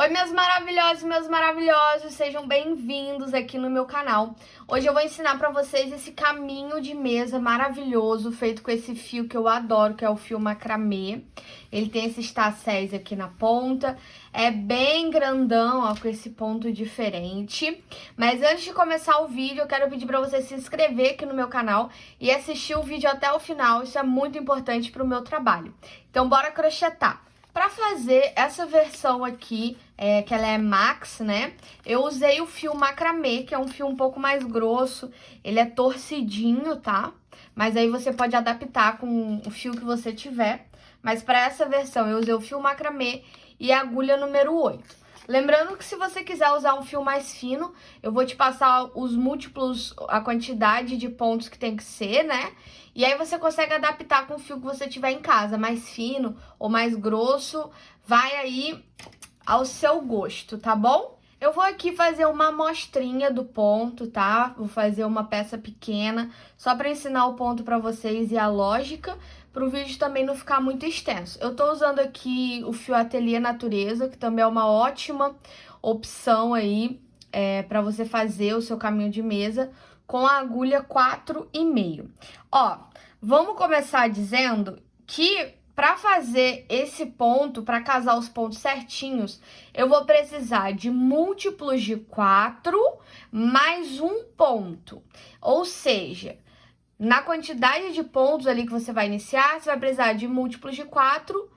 Oi, meus maravilhosos, sejam bem-vindos aqui no meu canal. Hoje eu vou ensinar pra vocês esse caminho de mesa maravilhoso, feito com esse fio que eu adoro, que é o fio macramê. Ele tem esses tacéis aqui na ponta, é bem grandão, ó, com esse ponto diferente. Mas antes de começar o vídeo, eu quero pedir pra você se inscrever aqui no meu canal e assistir o vídeo até o final, isso é muito importante pro meu trabalho. Então, bora crochetar. Para fazer essa versão aqui, que ela é max, né? Eu usei o fio macramê, que é um fio um pouco mais grosso. Ele é torcidinho, tá? Mas aí você pode adaptar com o fio que você tiver. Mas para essa versão eu usei o fio macramê e a agulha número 8. Lembrando que se você quiser usar um fio mais fino, eu vou te passar os múltiplos, a quantidade de pontos que tem que ser, né? E aí você consegue adaptar com o fio que você tiver em casa, mais fino ou mais grosso, vai aí ao seu gosto, tá bom? Eu vou aqui fazer uma amostrinha do ponto, tá? Vou fazer uma peça pequena, só para ensinar o ponto para vocês e a lógica, para o vídeo também não ficar muito extenso. Eu tô usando aqui o fio Ateliê Natureza, que também é uma ótima opção aí para você fazer o seu caminho de mesa com a agulha 4,5. Ó, vamos começar dizendo que para fazer esse ponto, para casar os pontos certinhos, eu vou precisar de múltiplos de 4 mais um ponto. Ou seja, na quantidade de pontos ali que você vai iniciar, você vai precisar de múltiplos de 4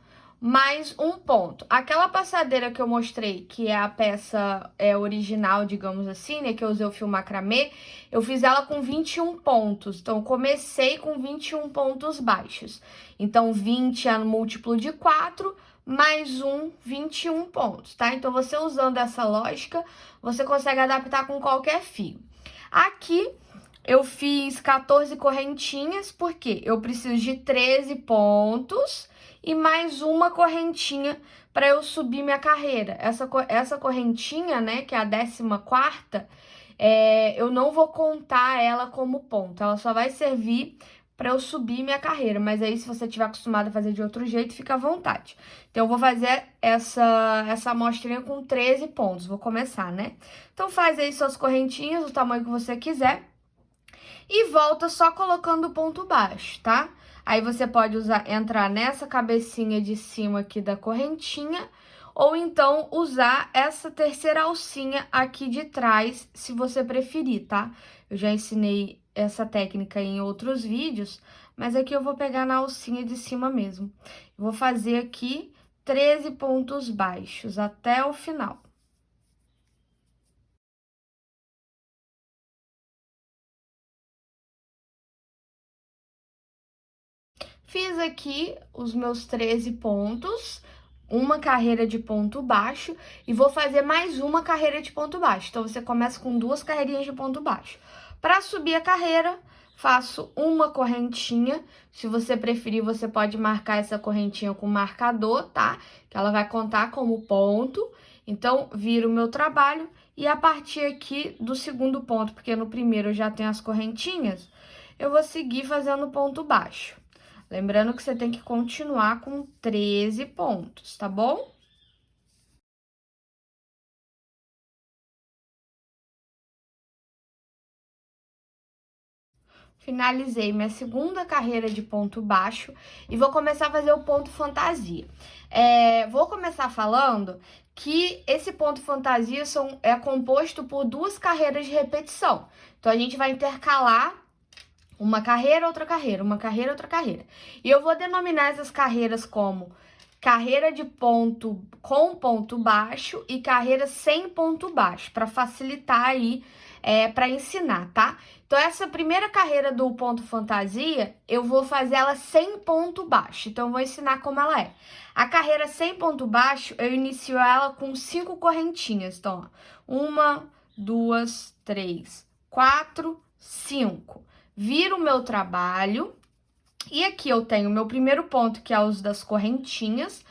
mais um ponto. Aquela passadeira que eu mostrei, que é a peça original, digamos assim, né, que eu usei o fio macramê, eu fiz ela com 21 pontos. Então, eu comecei com 21 pontos baixos. Então, 20 é múltiplo de 4, mais 21 pontos, tá? Então, você usando essa lógica, você consegue adaptar com qualquer fio. Aqui, eu fiz 14 correntinhas, porque eu preciso de 13 pontos e mais uma correntinha para eu subir minha carreira. Essa correntinha, né, que é a 14ª, eu não vou contar ela como ponto, ela só vai servir para eu subir minha carreira, mas aí se você estiver acostumado a fazer de outro jeito, fica à vontade. Então, eu vou fazer essa amostrinha com 13 pontos, vou começar, né? Então, faz aí suas correntinhas, do tamanho que você quiser, e volta só colocando o ponto baixo, tá? Aí você pode entrar nessa cabecinha de cima aqui da correntinha, ou então usar essa terceira alcinha aqui de trás, se você preferir, tá? Eu já ensinei essa técnica em outros vídeos, mas aqui eu vou pegar na alcinha de cima mesmo. Vou fazer aqui 13 pontos baixos até o final. Fiz aqui os meus 13 pontos, uma carreira de ponto baixo, e vou fazer mais uma carreira de ponto baixo. Então, você começa com 2 carreirinhas de ponto baixo. Para subir a carreira, faço uma correntinha. Se você preferir, você pode marcar essa correntinha com marcador, tá? Que ela vai contar como ponto. Então, viro o meu trabalho e a partir aqui do segundo ponto, porque no primeiro eu já tenho as correntinhas, eu vou seguir fazendo ponto baixo. Lembrando que você tem que continuar com 13 pontos, tá bom? Finalizei minha segunda carreira de ponto baixo e vou começar a fazer o ponto fantasia. Vou começar falando que esse ponto fantasia é composto por 2 carreiras de repetição. Então, a gente vai intercalar uma carreira, outra carreira, uma carreira, outra carreira. E eu vou denominar essas carreiras como carreira de ponto com ponto baixo e carreira sem ponto baixo, para facilitar aí, para ensinar, tá? Então, essa primeira carreira do ponto fantasia, eu vou fazer ela sem ponto baixo. Então, eu vou ensinar como ela é. A carreira sem ponto baixo, eu inicio ela com 5 correntinhas. Então, ó, 1, 2, 3, 4, 5. Viro o meu trabalho. E aqui eu tenho o meu primeiro ponto, que é o uso das correntinhas.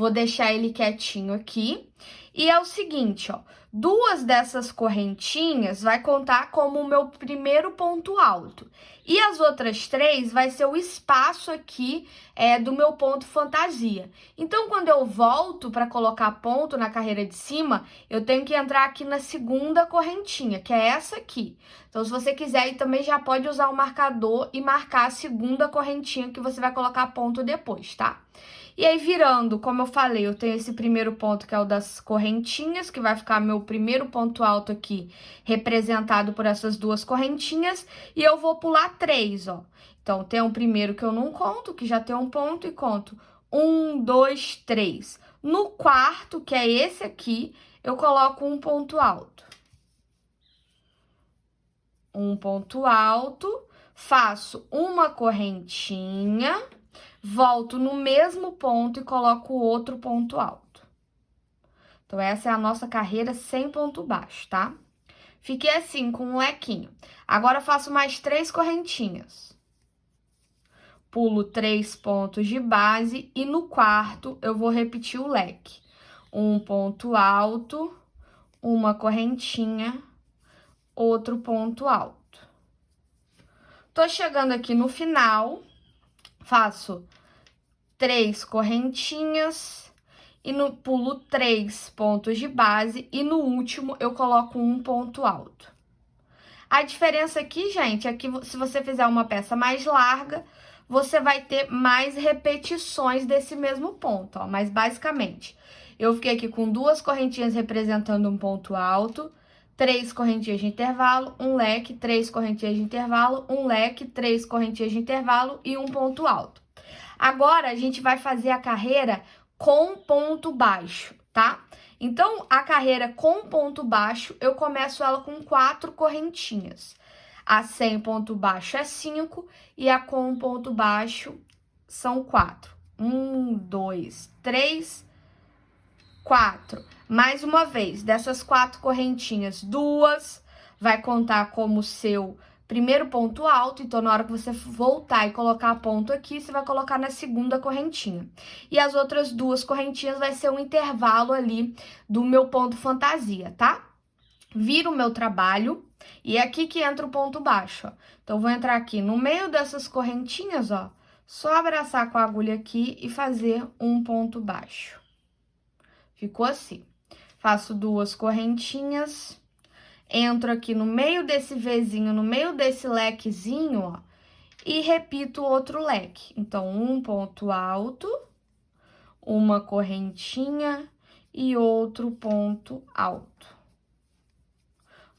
Vou deixar ele quietinho aqui. E é o seguinte, ó, 2 dessas correntinhas vai contar como o meu primeiro ponto alto. E as outras 3 vai ser o espaço aqui do meu ponto fantasia. Então, quando eu volto para colocar ponto na carreira de cima, eu tenho que entrar aqui na segunda correntinha, que é essa aqui. Então, se você quiser, aí também já pode usar o marcador e marcar a segunda correntinha que você vai colocar ponto depois, tá? E aí, virando, como eu falei, eu tenho esse primeiro ponto que é o das correntinhas, que vai ficar meu primeiro ponto alto aqui, representado por essas 2 correntinhas, e eu vou pular 3, ó. Então, tem um primeiro que eu não conto, que já tem um ponto, e conto 1, 2, 3. No quarto, que é esse aqui, eu coloco um ponto alto. Um ponto alto, faço uma correntinha, volto no mesmo ponto e coloco outro ponto alto. Então, essa é a nossa carreira sem ponto baixo, tá? Fiquei assim, com um lequinho. Agora, faço mais 3 correntinhas. Pulo 3 pontos de base e no quarto, eu vou repetir o leque. Um ponto alto, uma correntinha, outro ponto alto. Tô chegando aqui no final, faço 3 correntinhas e pulo 3 pontos de base e no último eu coloco um ponto alto. A diferença aqui, gente, é que se você fizer uma peça mais larga, você vai ter mais repetições desse mesmo ponto, ó. Mas basicamente, eu fiquei aqui com 2 correntinhas representando um ponto alto, 3 correntinhas de intervalo, um leque, 3 correntinhas de intervalo, um leque, 3 correntinhas de intervalo e um ponto alto. Agora, a gente vai fazer a carreira com ponto baixo, tá? Então, a carreira com ponto baixo, eu começo ela com 4 correntinhas. A sem ponto baixo é 5 e a com ponto baixo são 4. 1, 2, 3, 4. Mais uma vez, dessas 4 correntinhas, 2 vai contar como seu primeiro ponto alto, então na hora que você voltar e colocar ponto aqui, você vai colocar na segunda correntinha. E as outras 2 correntinhas vai ser um intervalo ali do meu ponto fantasia, tá? Viro o meu trabalho e é aqui que entra o ponto baixo, ó. Então, eu vou entrar aqui no meio dessas correntinhas, ó, só abraçar com a agulha aqui e fazer um ponto baixo. Ficou assim. Faço 2 correntinhas, entro aqui no meio desse Vzinho, no meio desse lequezinho, ó, e repito outro leque. Então, um ponto alto, uma correntinha e outro ponto alto.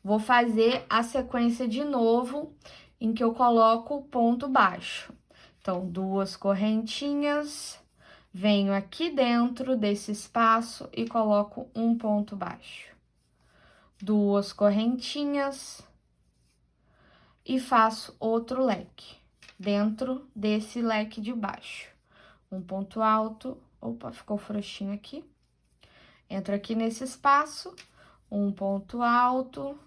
Vou fazer a sequência de novo, em que eu coloco o ponto baixo. Então, 2 correntinhas, venho aqui dentro desse espaço e coloco um ponto baixo. 2 correntinhas e faço outro leque dentro desse leque de baixo. Um ponto alto, opa, ficou frouxinho aqui. Entro aqui nesse espaço, um ponto alto,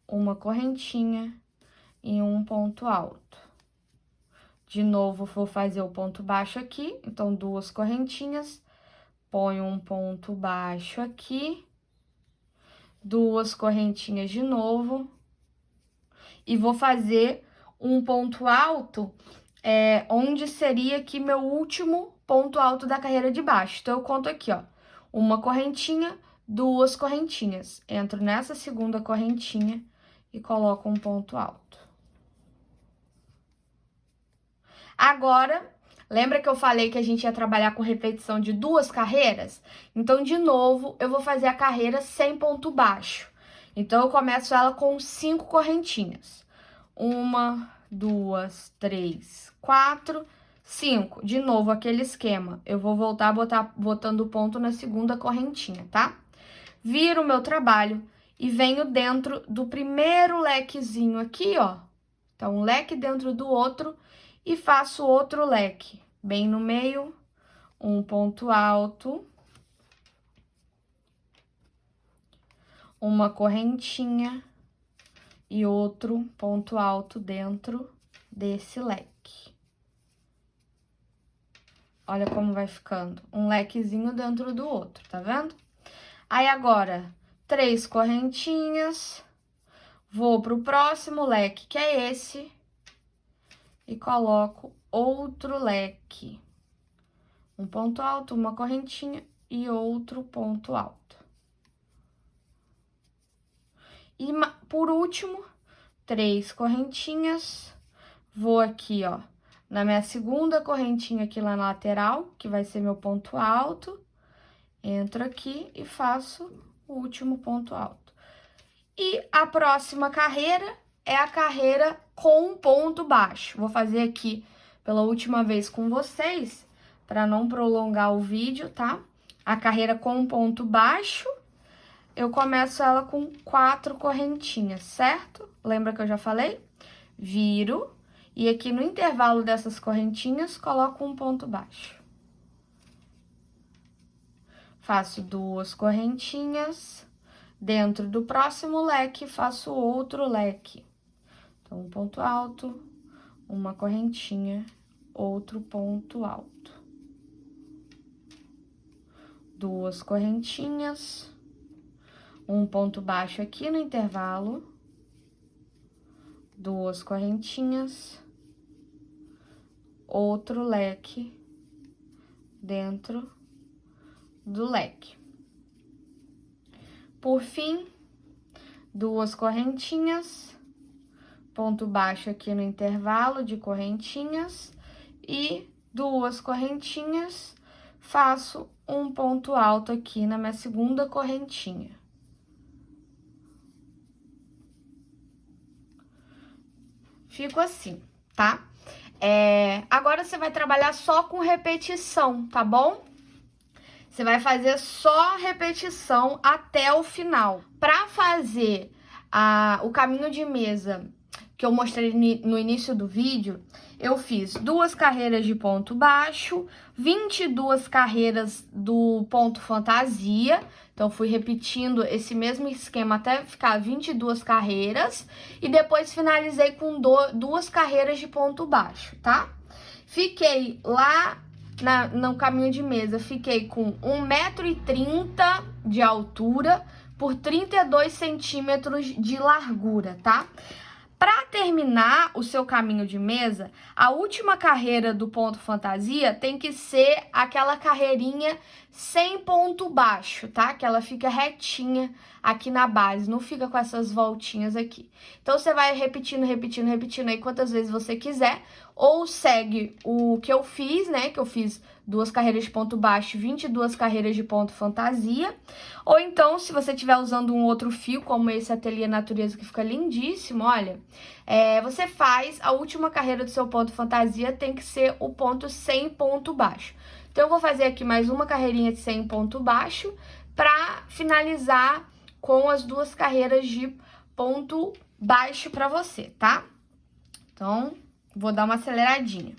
uma correntinha e um ponto alto. De novo, vou fazer o ponto baixo aqui, então 2 correntinhas, ponho um ponto baixo aqui, 2 correntinhas de novo, e vou fazer um ponto alto, onde seria aqui meu último ponto alto da carreira de baixo. Então, eu conto aqui, ó, uma correntinha, 2 correntinhas. Entro nessa segunda correntinha e coloco um ponto alto. Agora, lembra que eu falei que a gente ia trabalhar com repetição de 2 carreiras? Então, de novo, eu vou fazer a carreira sem ponto baixo. Então, eu começo ela com 5 correntinhas. 1, 2, 3, 4, 5. De novo, aquele esquema. Eu vou voltar botando o ponto na segunda correntinha, tá? Viro o meu trabalho e venho dentro do primeiro lequezinho aqui, ó. Então, um leque dentro do outro e faço outro leque. Bem no meio, um ponto alto, uma correntinha e outro ponto alto dentro desse leque. Olha como vai ficando. Um lequezinho dentro do outro, tá vendo? Aí, agora, 3 correntinhas. Vou pro próximo leque, que é esse. E coloco outro leque. Um ponto alto, uma correntinha e outro ponto alto. E, por último, 3 correntinhas. Vou aqui, ó, na minha segunda correntinha aqui lá na lateral, que vai ser meu ponto alto. Entro aqui e faço o último ponto alto. E a próxima carreira é a carreira com ponto baixo. Vou fazer aqui pela última vez com vocês, para não prolongar o vídeo, tá? A carreira com ponto baixo, eu começo ela com 4 correntinhas, certo? Lembra que eu já falei? Viro, e aqui no intervalo dessas correntinhas, coloco um ponto baixo. Faço 2 correntinhas. Dentro do próximo leque, faço outro leque. Então, um ponto alto, uma correntinha, outro ponto alto. 2 correntinhas, um ponto baixo aqui no intervalo, 2 correntinhas, outro leque dentro do leque. Por fim, 2 correntinhas, ponto baixo aqui no intervalo de correntinhas e 2 correntinhas, faço um ponto alto aqui na minha segunda correntinha. Fico assim, tá? Agora você vai trabalhar só com repetição, tá bom? Você vai fazer só repetição até o final. Para fazer o caminho de mesa que eu mostrei no início do vídeo, eu fiz 2 carreiras de ponto baixo, 22 carreiras do ponto fantasia. Então, fui repetindo esse mesmo esquema até ficar 22 carreiras. E depois finalizei com 2 carreiras de ponto baixo, tá? Fiquei lá no caminho de mesa, fiquei com 1,30 m de altura por 32 centímetros de largura, tá? Para terminar o seu caminho de mesa, a última carreira do ponto fantasia tem que ser aquela carreirinha sem ponto baixo, tá? Que ela fica retinha aqui na base, não fica com essas voltinhas aqui. Então, você vai repetindo aí quantas vezes você quiser, ou segue o que eu fiz, né? Que eu fiz 2 carreiras de ponto baixo, 22 carreiras de ponto fantasia. Ou então, se você estiver usando um outro fio, como esse Ateliê Natureza, que fica lindíssimo, olha, você faz a última carreira do seu ponto fantasia, tem que ser o ponto sem ponto baixo. Então, eu vou fazer aqui mais uma carreirinha de sem ponto baixo para finalizar com as 2 carreiras de ponto baixo para você, tá? Então, vou dar uma aceleradinha.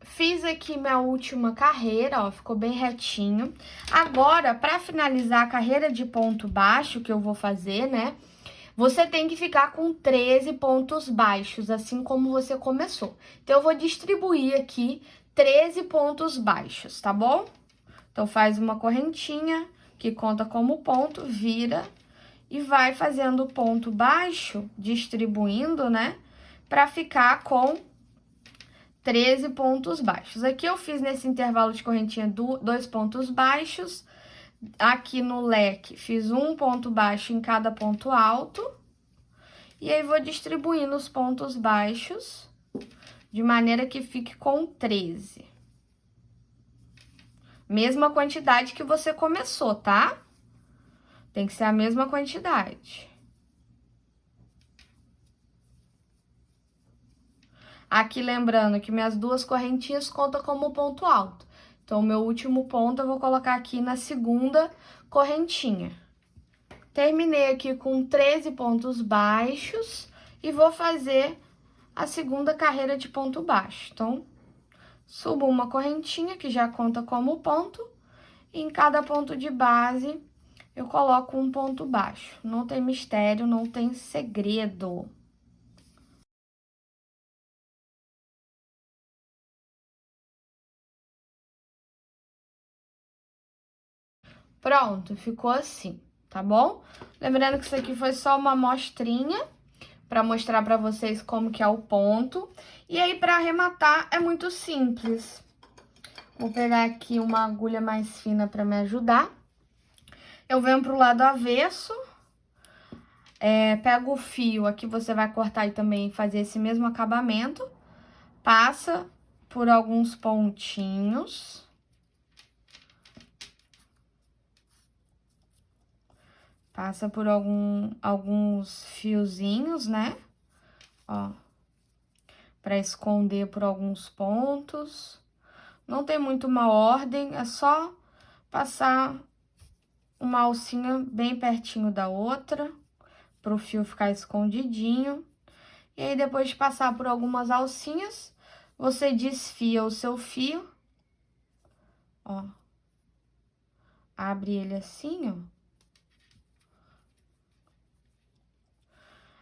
Fiz aqui minha última carreira, ó, ficou bem retinho. Agora, para finalizar a carreira de ponto baixo que eu vou fazer, né? Você tem que ficar com 13 pontos baixos, assim como você começou. Então, eu vou distribuir aqui 13 pontos baixos, tá bom? Então, faz uma correntinha que conta como ponto, vira e vai fazendo ponto baixo, distribuindo, né? Para ficar com 13 pontos baixos. Aqui eu fiz nesse intervalo de correntinha 2 pontos baixos. Aqui no leque, fiz um ponto baixo em cada ponto alto. E aí, vou distribuindo os pontos baixos de maneira que fique com 13. Mesma quantidade que você começou, tá? Tem que ser a mesma quantidade. Aqui, lembrando que minhas 2 correntinhas contam como ponto alto. Então, o meu último ponto eu vou colocar aqui na segunda correntinha. Terminei aqui com 13 pontos baixos e vou fazer a segunda carreira de ponto baixo. Então, subo uma correntinha que já conta como ponto, e em cada ponto de base eu coloco um ponto baixo. Não tem mistério, não tem segredo. Pronto, ficou assim, tá bom? Lembrando que isso aqui foi só uma amostrinha para mostrar para vocês como que é o ponto. E aí, para arrematar, é muito simples. Vou pegar aqui uma agulha mais fina para me ajudar. Eu venho pro lado avesso, pego o fio, aqui você vai cortar e também fazer esse mesmo acabamento. Passa por alguns pontinhos. Passa por alguns fiozinhos, né? Ó, pra esconder por alguns pontos. Não tem muito uma ordem, é só passar uma alcinha bem pertinho da outra, pro fio ficar escondidinho. E aí, depois de passar por algumas alcinhas, você desfia o seu fio, ó. Abre ele assim, ó.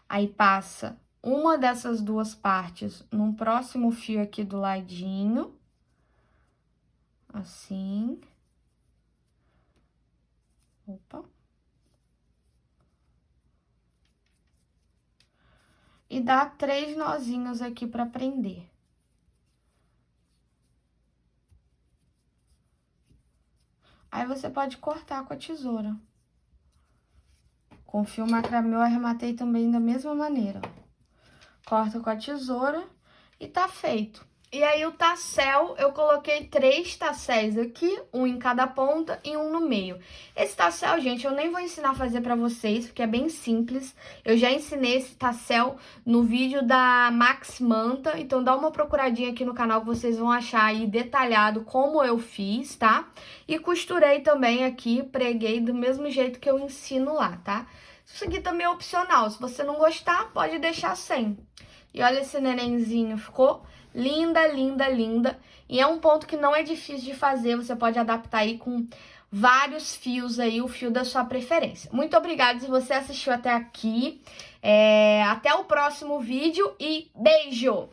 Aí, passa uma dessas duas partes num próximo fio aqui do ladinho. Assim. Opa. E dá 3 nozinhos aqui pra prender. Aí, você pode cortar com a tesoura. Com o fio macramê eu arrematei também da mesma maneira. Corta com a tesoura e tá feito. E aí, o tassel, eu coloquei 3 tasséis aqui, um em cada ponta e um no meio. Esse tassel, gente, eu nem vou ensinar a fazer pra vocês, porque é bem simples. Eu já ensinei esse tassel no vídeo da Max Manta, então dá uma procuradinha aqui no canal que vocês vão achar aí detalhado como eu fiz, tá? E costurei também aqui, preguei do mesmo jeito que eu ensino lá, tá? Isso aqui também é opcional, se você não gostar, pode deixar sem. E olha esse nenenzinho, ficou linda, linda, linda. E é um ponto que não é difícil de fazer, você pode adaptar aí com vários fios aí, o fio da sua preferência. Muito obrigada se você assistiu até aqui. Até o próximo vídeo e beijo!